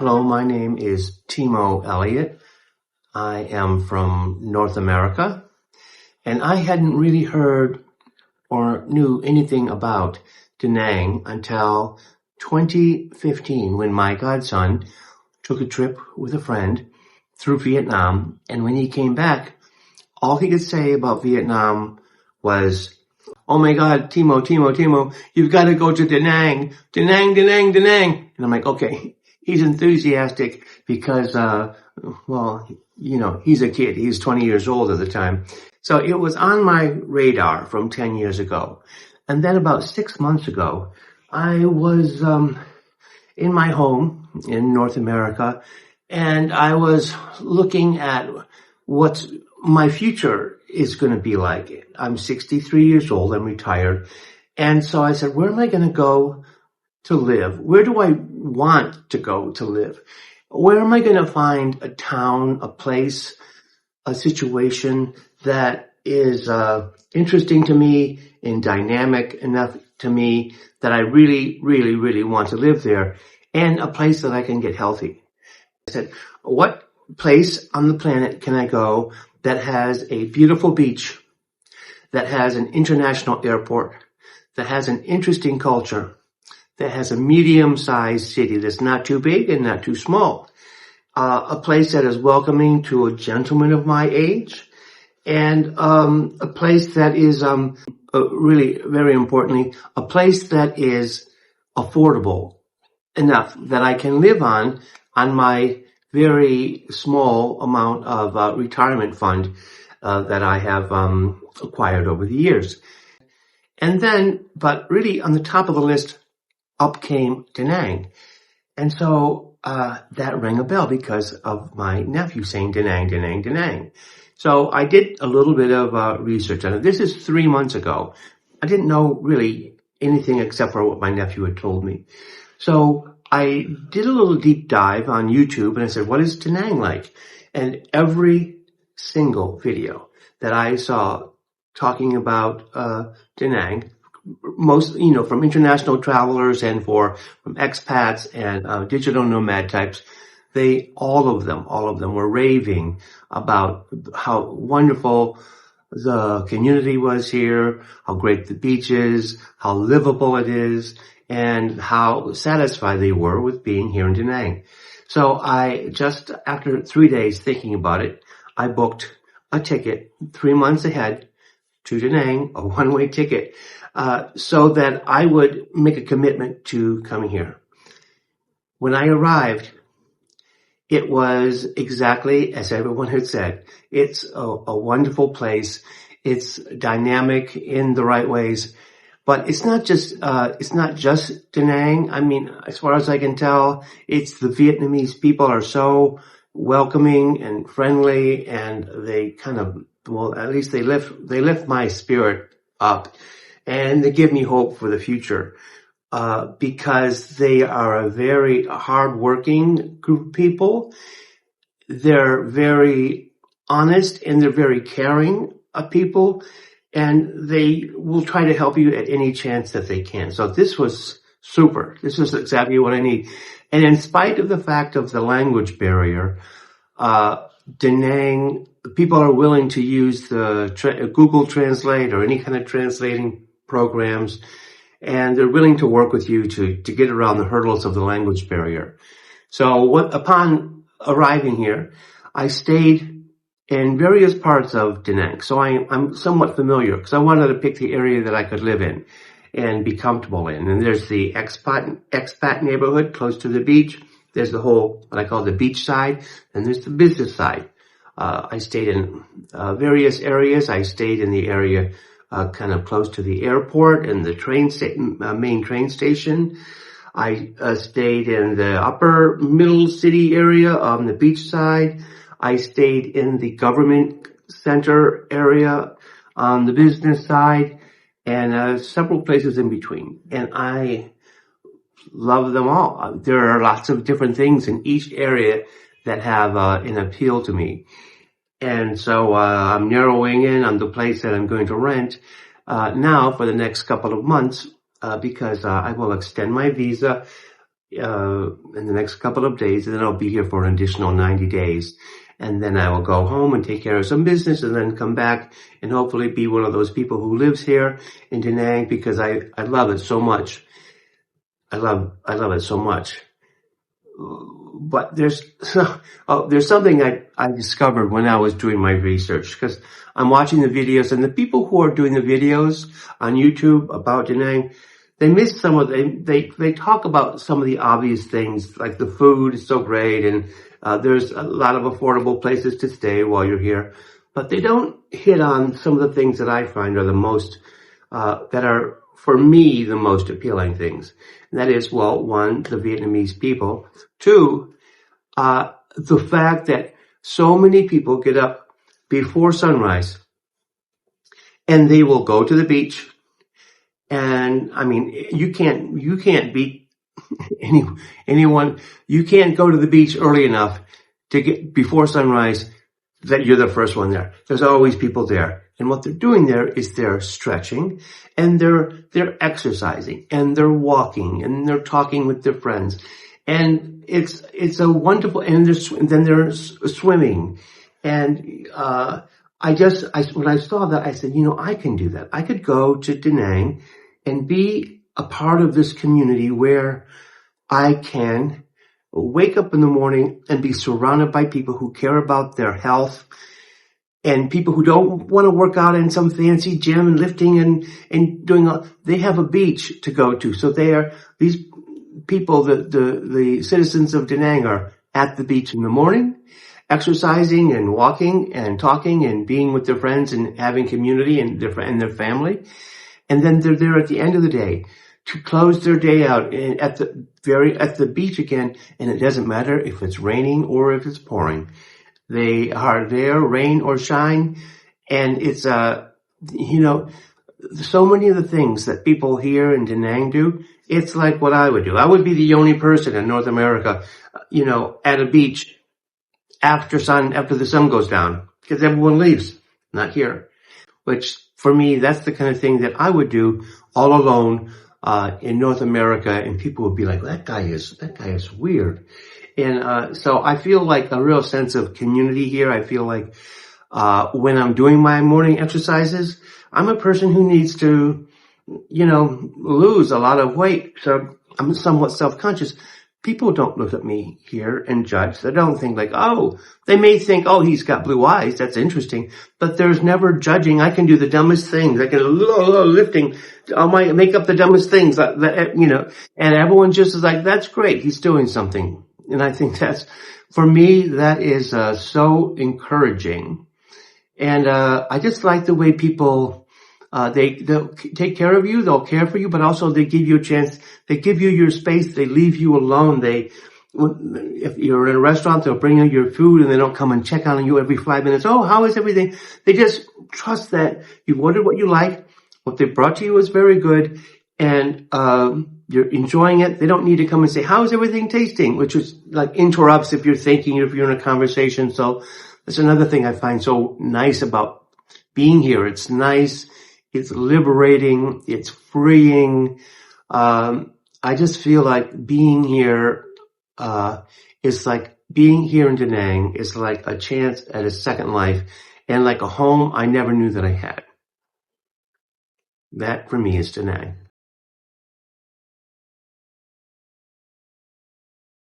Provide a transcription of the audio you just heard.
Hello, my name is Timo Elliott. I am from North America, and I hadn't really heard or knew anything about Da Nang until 2015 when my godson took a trip with a friend through Vietnam, and when he came back, all he could say about Vietnam was, "Oh my God, Timo, you've got to go to Da Nang, Da Nang, Da Nang, Da Nang." And I'm like, okay, he's enthusiastic because, he's a kid. He's 20 years old at the time. So it was on my radar from 10 years ago. And then about 6 months ago, I was in my home in North America, and I was looking at what my future is going to be like. I'm 63 years old. I'm retired. And so I said, where am I going to go to live? Where do I want to go to live? Where am I going to find a town, a place, a situation that is interesting to me and dynamic enough to me that I really, really, really want to live there, and a place that I can get healthy? I said, what place on the planet can I go that has a beautiful beach, that has an international airport, that has an interesting culture, that has a medium-sized city that's not too big and not too small, a place that is welcoming to a gentleman of my age, and a place that is really, very importantly, a place that is affordable enough that I can live on my very small amount of retirement fund that I have acquired over the years. And then, but really on the top of the list, up came Da Nang. And so that rang a bell because of my nephew saying Da Nang, Da Nang, Da Nang. So I did a little bit of research on it. This is 3 months ago. I didn't know really anything except for what my nephew had told me. So I did a little deep dive on YouTube, and I said, what is Da Nang like? And every single video that I saw talking about Da Nang, most, from international travelers and from expats and digital nomad types, all of them were raving about how wonderful the community was here, how great the beach is, how livable it is, and how satisfied they were with being here in Da Nang. So I just, after 3 days thinking about it, I booked a ticket 3 months ahead to Da Nang, a one-way ticket, so that I would make a commitment to coming here. When I arrived, it was exactly as everyone had said. It's a wonderful place. It's dynamic in the right ways. But it's not just Da Nang. I mean, as far as I can tell, it's the Vietnamese people are so welcoming and friendly, and they kind of, at least they lift my spirit up, and they give me hope for the future, because they are a very hardworking group of people. They're very honest and they're very caring of people, and they will try to help you at any chance that they can. So this was super. This is exactly what I need. And in spite of the fact of the language barrier, Da Nang, people are willing to use the Google Translate or any kind of translating programs, and they're willing to work with you to get around the hurdles of the language barrier. So upon arriving here, I stayed in various parts of Da Nang. So I'm somewhat familiar because I wanted to pick the area that I could live in and be comfortable in. And there's the expat neighborhood close to the beach. There's the whole, what I call the beach side, and there's the business side. I stayed in various areas. I stayed in the area kind of close to the airport and the main train station. I stayed in the upper middle city area on the beach side. I stayed in the government center area on the business side, and several places in between. And I love them all. There are lots of different things in each area that have an appeal to me. And so I'm narrowing in on the place that I'm going to rent now for the next couple of months, because I will extend my visa in the next couple of days, and then I'll be here for an additional 90 days. And then I will go home and take care of some business and then come back and hopefully be one of those people who lives here in Da Nang, because I love it so much. I love it so much. But there's something I discovered when I was doing my research, because I'm watching the videos, and the people who are doing the videos on YouTube about Da Nang, they miss some of they talk about some of the obvious things, like the food is so great, and there's a lot of affordable places to stay while you're here, but they don't hit on some of the things that I find are the most that are, for me, the most appealing things. And that is, well, one, the Vietnamese people. Two, the fact that so many people get up before sunrise and they will go to the beach. And I mean, you can't beat anyone. You can't go to the beach early enough to get before sunrise that you're the first one there. There's always people there. And what they're doing there is they're stretching, and they're exercising, and they're walking, and they're talking with their friends. And it's a wonderful, and then they're swimming. And when I saw that, I said, I can do that. I could go to Da Nang and be a part of this community where I can wake up in the morning and be surrounded by people who care about their health, and people who don't want to work out in some fancy gym and lifting and doing all. They have a beach to go to. So these people, the citizens of Da Nang, are at the beach in the morning, exercising and walking and talking and being with their friends and having community and their family. And then they're there at the end of the day to close their day out at the beach again. And it doesn't matter if it's raining or if it's pouring. They are there, rain or shine. And it's, so many of the things that people here in Da Nang do, it's like what I would do. I would be the only person in North America, at a beach after the sun goes down, because everyone leaves, not here. Which for me, that's the kind of thing that I would do all alone, in North America, and people would be like, that guy is weird. And, so I feel like a real sense of community here. I feel like, when I'm doing my morning exercises, I'm a person who needs to, lose a lot of weight. So I'm somewhat self-conscious. People don't look at me here and judge. They don't think like, they may think, he's got blue eyes. That's interesting. But there's never judging. I can do the dumbest things. I can lifting. I might make up the dumbest things and everyone just is like, that's great. He's doing something. And I think for me, that is, so encouraging. And, I just like the way people, they'll take care of you, they'll care for you, but also they give you a chance, they give you your space, they leave you alone. If you're in a restaurant, they'll bring you your food and they don't come and check on you every 5 minutes. Oh, how is everything? They just trust that you've ordered what you like, what they brought to you is very good, and, you're enjoying it. They don't need to come and say, how's everything tasting? Which is like interrupts if you're in a conversation. So that's another thing I find so nice about being here. It's nice. It's liberating. It's freeing. I just feel like being here, is like being here in Da Nang is like a chance at a second life and like a home I never knew that I had. That for me is Da Nang.